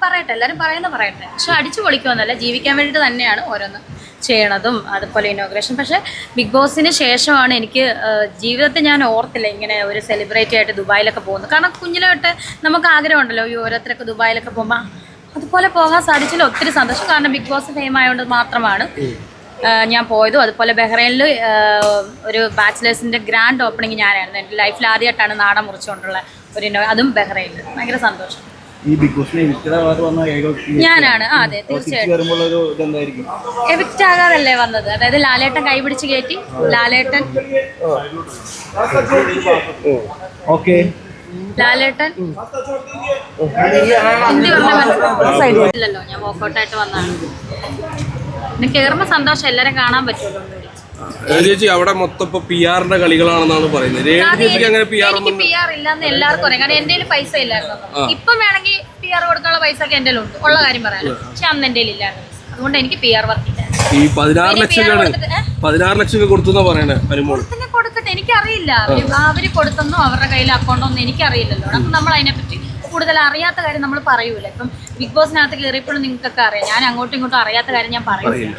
പറയട്ടെ, എല്ലാവരും പറയട്ടെ. പക്ഷെ അടിച്ചു പൊളിക്കുമെന്നല്ല, ജീവിക്കാൻ വേണ്ടിയിട്ട് തന്നെയാണ് ഓരോന്ന് ചെയ്യണതും അതുപോലെ ഇനോഗ്രേഷൻ. പക്ഷെ ബിഗ് ബോസിന് ശേഷമാണ് എനിക്ക് ജീവിതത്തിൽ ഞാൻ ഓർത്തില്ല ഇങ്ങനെ ഒരു സെലിബ്രിറ്റി ആയിട്ട് ദുബായിലൊക്കെ പോകുന്നത്. കാരണം കുഞ്ഞിലെ തൊട്ട് നമുക്ക് ആഗ്രഹമുണ്ടല്ലോ ഈ ഓരോരുത്തരൊക്കെ ദുബായിലൊക്കെ പോകുമ്പോൾ അതുപോലെ പോകാൻ സാധിച്ചില്ല. ഒത്തിരി സന്തോഷം. കാരണം ബിഗ് ബോസ് ഫെയിം ആയതുകൊണ്ട് മാത്രമാണ് ഞാൻ പോയതും. അതുപോലെ ബഹ്റൈനിൽ ഒരു ബാച്ചിലേഴ്സിൻ്റെ ഗ്രാൻഡ് ഓപ്പണിങ് ഞാനായിരുന്നു. എൻ്റെ ലൈഫിൽ ആദ്യമായിട്ടാണ് നാടൻ മുറിച്ചുകൊണ്ടുള്ള ഒരു അതും ബഹ്റൈനിൽ. ഭയങ്കര സന്തോഷം. ഞാനാണ്. അതെ, തീർച്ചയായിട്ടും എവിക്റ്റ് ആകാറല്ലേ വന്നത്. അതായത് ലാലേട്ടൻ കൈപിടിച്ച് കയറ്റി. ലാലേട്ടൻ ഹിന്ദി പറഞ്ഞല്ലോ. ഞാൻ വോക്കൗട്ടായിട്ട് വന്നതാണ്. പിന്നെ കേറുമ്പോ സന്തോഷം. എല്ലാരും കാണാൻ പറ്റുമല്ലോ. ചേച്ചി അവിടെ മൊത്തം PR-ന്റെ കളികളാണെന്നാണ് പറയുന്നത്. എനിക്ക് PR ഇല്ലാന്ന് എല്ലാവർക്കും അറിയാം. കാരണം എന്റെ പൈസ ഇല്ലായിരുന്നു. ഇപ്പം വേണമെങ്കിൽ PR കൊടുക്കാനുള്ള പൈസ ഒക്കെ എന്റെ ഉണ്ട്, ഉള്ള കാര്യം പറയാലോ. പക്ഷെ അന്ന് എന്റെ ഇല്ലായിരുന്നു. അതുകൊണ്ട് എനിക്ക് PR വർക്ക് ഇല്ല. ഈ 16 ലക്ഷം കൊടുത്തെന്നാ പറയണേ. കൊടുക്കട്ടെ, എനിക്കറിയില്ല അവര് കൊടുത്തെന്നോ അവരുടെ കയ്യിൽ അക്കൗണ്ടോ ഒന്നും എനിക്കറിയില്ലല്ലോ. അപ്പൊ നമ്മൾ അതിനെപ്പറ്റി കൂടുതൽ അറിയാത്ത കാര്യം നമ്മൾ പറയൂല. ഇപ്പം ബിഗ് ബോസിനകത്ത് കയറിയപ്പോഴും നിങ്ങൾക്കൊക്കെ അറിയാം. ഞാൻ അങ്ങോട്ടും ഇങ്ങോട്ടും അറിയാത്ത കാര്യം ഞാൻ പറയില്ല.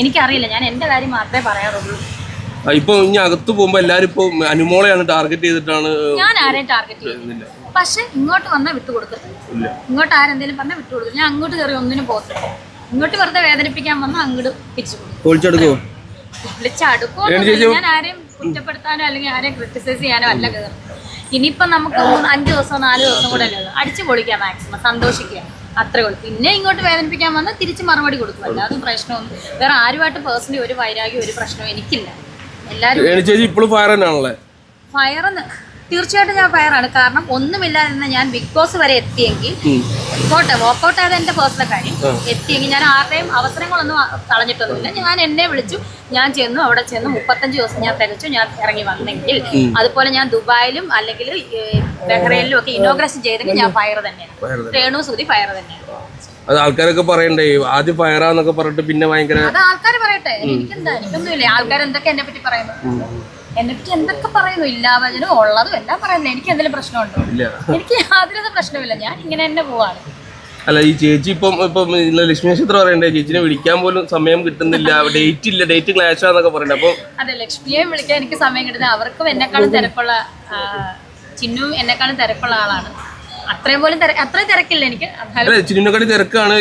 എനിക്കറിയില്ല. ഞാൻ എന്റെ കാര്യം മാത്രമേ പറയാറുള്ളൂ. ഇപ്പൊ ഇനി അകത്ത് പോകുമ്പോ എല്ലാരും ഇപ്പൊ അനുമോളെയാണ് ടാർഗറ്റ് ചെയ്തിട്ടാണ്. ഞാൻ ആരെയും ടാർഗറ്റ് ചെയ്യുന്നില്ല. പക്ഷെ ഇങ്ങോട്ട് വന്നാൽ വിട്ടുകൊടുക്കത്തില്ല. ഇങ്ങോട്ട് ആരെന്തെങ്കിലും പറഞ്ഞാൽ വിട്ടുകൊടുക്കും. ഞാൻ അങ്ങോട്ട് കയറി ഒന്നിനും പോകത്തില്ല. ഇങ്ങോട്ട് വെറുതെ വേദനിപ്പിക്കാൻ വന്നാൽ അങ്ങോട്ട് വിളിച്ചടുക്കോ. ഞാൻ ആരെയും കുറ്റപ്പെടുത്താനോ അല്ലെങ്കിൽ ആരെയും ക്രിട്ടിസൈസ് ചെയ്യാനോ അല്ല കയറുന്നത്. ഇനിയിപ്പം നമുക്ക് 5 ദിവസം 4 ദിവസം കൂടെ അല്ലേ അടിച്ചു പൊളിക്കാം. മാക്സിമം സന്തോഷിക്കുക, അത്രേ ഉള്ളൂ. പിന്നെ ഇങ്ങോട്ട് വേദനിപ്പിക്കാൻ വന്നാൽ തിരിച്ച് മറുപടി കൊടുക്കും. അല്ലാതെ പ്രശ്നമൊന്നും വേറെ ആരുമായിട്ട് പേഴ്സണലി ഒരു വൈരാഗ്യം ഒരു പ്രശ്നവും എനിക്കില്ല. എല്ലാവരും ഫയറെന്ന് തീർച്ചയായിട്ടും ഞാൻ ഫയറാണ്. കാരണം ഒന്നുമില്ലാതെ ഞാൻ ബിഗ് ബോസ് വരെ എത്തിയെങ്കിൽ വോക്കൗട്ട് ആയത് എൻ്റെ പേഴ്സണൽ കാര്യം. എത്തിയെങ്കിൽ ഞാൻ ആരുടെയും അവസരങ്ങളൊന്നും കളഞ്ഞിട്ടൊന്നുമില്ല. ഞാൻ എന്നെ വിളിച്ചു, ഞാൻ ചെന്നു, അവിടെ ചെന്ന് 35 ദിവസം ഞാൻ തികച്ചു. ഞാൻ ഇറങ്ങി വന്നെങ്കിൽ അതുപോലെ ഞാൻ ദുബായിലും അല്ലെങ്കിൽ ബഹ്റൈനിലും ഒക്കെ ഇനോഗ്രേഷൻ ചെയ്തെങ്കിൽ ഞാൻ ഫയർ തന്നെയാണ്. രേണു സുധി ഫയർ തന്നെയാണ്. അത് ആൾക്കാരൊക്കെ പറയണ്ടേ ആദ്യം ഫയറാന്നൊക്കെ പറഞ്ഞിട്ട് പിന്നെ ഭയങ്കര. അത് ആൾക്കാർ പറയട്ടെ, എനിക്കൊന്നുമില്ല. ആൾക്കാർ എന്തൊക്കെ എന്നെ പറ്റി പറയുന്നു, എന്നെ പറ്റി എന്തൊക്കെ പറയുന്നു, ഇല്ലാവചനും ഉള്ളതും എല്ലാം പറയുന്നത്. എനിക്ക് എന്തെങ്കിലും പ്രശ്നമുണ്ടോ? എനിക്ക് യാതൊരു പ്രശ്നമില്ല. ഞാൻ ഇങ്ങനെ തന്നെ പോവാണ്. അല്ല, ഈ ചേച്ചി ഇപ്പം ലക്ഷ്മി നക്ഷത്രം പറയണ്ടേ ചേച്ചിനെ വിളിക്കാൻ പോലും സമയം കിട്ടുന്നില്ല, ഡേറ്റ് ഇല്ല, ഡേറ്റ് ക്ലാഷ് ആന്നൊക്കെ പറയണ്ടേ. അപ്പൊ അതെ, ലക്ഷ്മിയെ വിളിക്കാൻ എനിക്ക് സമയം കിട്ടുന്നത്. അവർക്കും എന്നെക്കാളും തിരക്കുള്ള, ചിന്നും എന്നെക്കാളും തിരക്കുള്ള ആളാണ്. അത്രയും തിരക്കില്ല എനിക്ക്. ചിന്നിനെക്കാട്ടി തിരക്കാണ്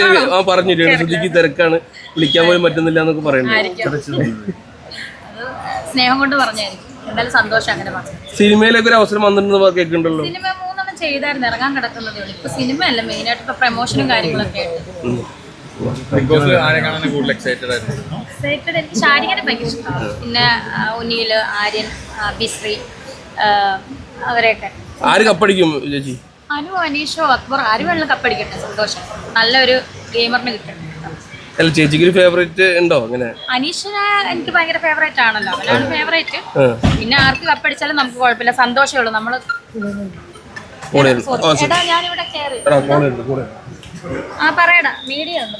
പറഞ്ഞു. രേണുസുധിക്ക് തിരക്കാണ്, വിളിക്കാൻ പോലും പറ്റുന്നില്ല എന്നൊക്കെ പറയുന്നത്. സ്നേഹം കൊണ്ട് പറഞ്ഞായിരിക്കും. എന്തായാലും സന്തോഷം അങ്ങനെ പറഞ്ഞു. സിനിമയിലൊക്കെ ഒരു അവസരം വന്നിട്ടുണ്ടെന്ന് കേൾക്കുന്നുണ്ടല്ലോ. സിനിമ 3 ചെയ്തായിരുന്നു, ഇറങ്ങാൻ കിടക്കുന്നതേ ഉള്ളൂ. ഇപ്പൊ സിനിമയല്ല മെയിനായിട്ട്, ഇപ്പൊ പ്രമോഷനും കാര്യങ്ങളൊക്കെ ആയിട്ട്. എനിക്ക് ശാരികനെ ഭയങ്കര ഇഷ്ടമാണ്. പിന്നെ ഉന്നീല്, ആര്യൻ, ബിശ്രീ, അവരെയൊക്കെ. ആര് കപ്പടിക്കും ചേച്ചി? അനു, അനീഷോ, അക്ബർ, ആര് വേണമെങ്കിലും കപ്പടിക്കട്ടെ. സന്തോഷം. നല്ലൊരു ഗെയിമറിന് കിട്ടട്ടെ. അല്ല, ചേച്ചിക്ക് ഒരു ഫേവറേറ്റ് ഉണ്ടോ? അങ്ങനെ അനീഷിനെ എനിക്ക് ഭയങ്കര ഫേവറേറ്റ് ആണല്ലോ. അവനാണ് ഫേവറേറ്റ്. പിന്നെ ആർക്ക് കപ്പടിച്ചാലും നമുക്ക് കുഴപ്പമില്ല, സന്തോഷമേ ഉള്ളൂ. നമ്മള് ഞാനിവിടെ കയറി പറയടാ, മീഡിയ ഉണ്ട്.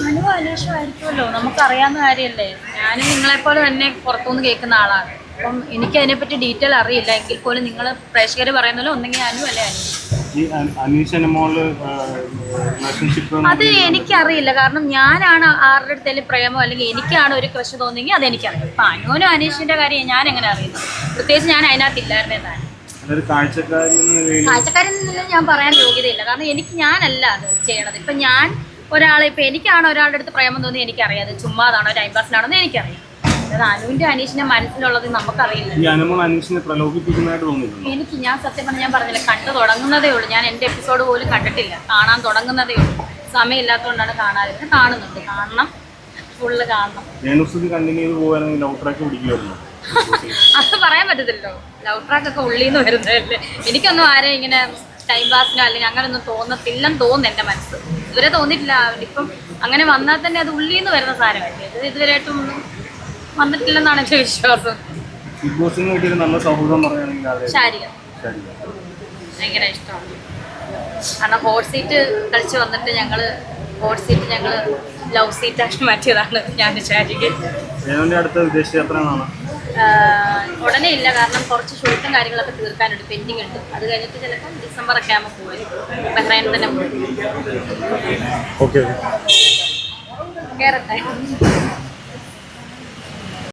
അനു അനീഷും ആയിരിക്കുമല്ലോ, നമുക്കറിയാവുന്ന കാര്യമല്ലേ. ഞാനും നിങ്ങളെപ്പോലെ തന്നെ പുറത്തുനിന്ന് കേൾക്കുന്ന ആളാണ്. അപ്പം എനിക്ക് അതിനെപ്പറ്റി ഡീറ്റെയിൽ അറിയില്ല. എങ്കിൽ പോലും നിങ്ങൾ പ്രേക്ഷകർ പറയുന്നല്ലോ ഒന്നെങ്കിൽ അനു അല്ലെ അനീഷ്. അത് എനിക്കറിയില്ല. കാരണം ഞാനാണ് ആരുടെ അടുത്തേലും പ്രേമോ അല്ലെങ്കിൽ എനിക്കാണ് ഒരു ക്രഷ് തോന്നിയെങ്കിൽ അതെനിക്കറിയാം. അപ്പം അനുവിനും അനീഷിന്റെ കാര്യം ഞാൻ എങ്ങനെ അറിയുന്നത്? പ്രത്യേകിച്ച് ഞാൻ അതിനകത്തില്ലായിരുന്നതാണ്. കാഴ്ചക്കാരിൽ ഞാൻ പറയാൻ യോഗ്യതയില്ല. കാരണം ഞാനല്ല അത് ചെയ്യണത്. ഇപ്പം ഞാൻ ഒരാളെ, ഇപ്പം എനിക്കാണ് ഒരാളുടെ അടുത്ത് പ്രേമം തോന്നി എനിക്കറിയാം. അത് ചുമ്മാതാണോ ടൈം പാസിനാണോ എന്ന് എനിക്കറിയാം. അനുവിന്റെ അനീഷിന്റെ മനസ്സിലുള്ളത് നമുക്കറിയില്ല. എനിക്ക് ഞാൻ സത്യം പറഞ്ഞാൽ ഞാൻ പറഞ്ഞില്ല, കണ്ടു തുടങ്ങുന്നതേ ഉള്ളൂ. ഞാൻ എന്റെ എപ്പിസോഡ് പോലും കണ്ടിട്ടില്ല, കാണാൻ തുടങ്ങുന്നതേ ഉള്ളൂ. സമയമില്ലാത്തതുകൊണ്ടാണ് കാണാതിരുന്നത്. കാണുന്നുണ്ട്, കാണണം, ഫുള്ള് കാണണം. അത് പറയാൻ പറ്റത്തില്ലോ. ലവ് ട്രാക്ക് ഒക്കെ ഉള്ളിന്ന് വരുന്നതല്ലേ. എനിക്കൊന്നും ആരെയും ഇങ്ങനെ ടൈം പാസിനോ അല്ലെങ്കിൽ അങ്ങനെയൊന്നും തോന്നത്തില്ലെന്ന് തോന്നുന്നു എന്റെ മനസ്സ്. ഇതുവരെ തോന്നിയിട്ടില്ല. ഇപ്പം അങ്ങനെ വന്നാൽ തന്നെ അത് ഉള്ളിന്ന് വരുന്ന സാധനമല്ലേ. ഇത് ഇതുവരെയായിട്ടും വന്നിട്ടില്ലെന്നാണ് എന്റെ വിശ്വാസം. ശാരിക ഭയങ്കര ഇഷ്ടമാണ്. കാരണം ഹോട്ട് സീറ്റ് കളിച്ച് വന്നിട്ട് ഞങ്ങള് ലവ് സീറ്റ് ആക്കി മാറ്റിയതാണ് ഞാൻ ശാരിക. രേണുവിന്റെ അടുത്ത വിദേശ യാത്ര എന്നാണ്? ഉടനെ ഇല്ല, കാരണം കുറച്ച് ഷൂട്ടും കാര്യങ്ങളൊക്കെ തീർക്കാനുണ്ട്, പെൻഡിങ് ഉണ്ട്. അത് കഴിഞ്ഞിട്ട് ചിലപ്പോൾ ഡിസംബർ ഒക്കെ ആകുമ്പോൾ പോയി ബഹ്റൈനിൽ തന്നെ പോയി. ഓക്കെ കേറട്ടെ.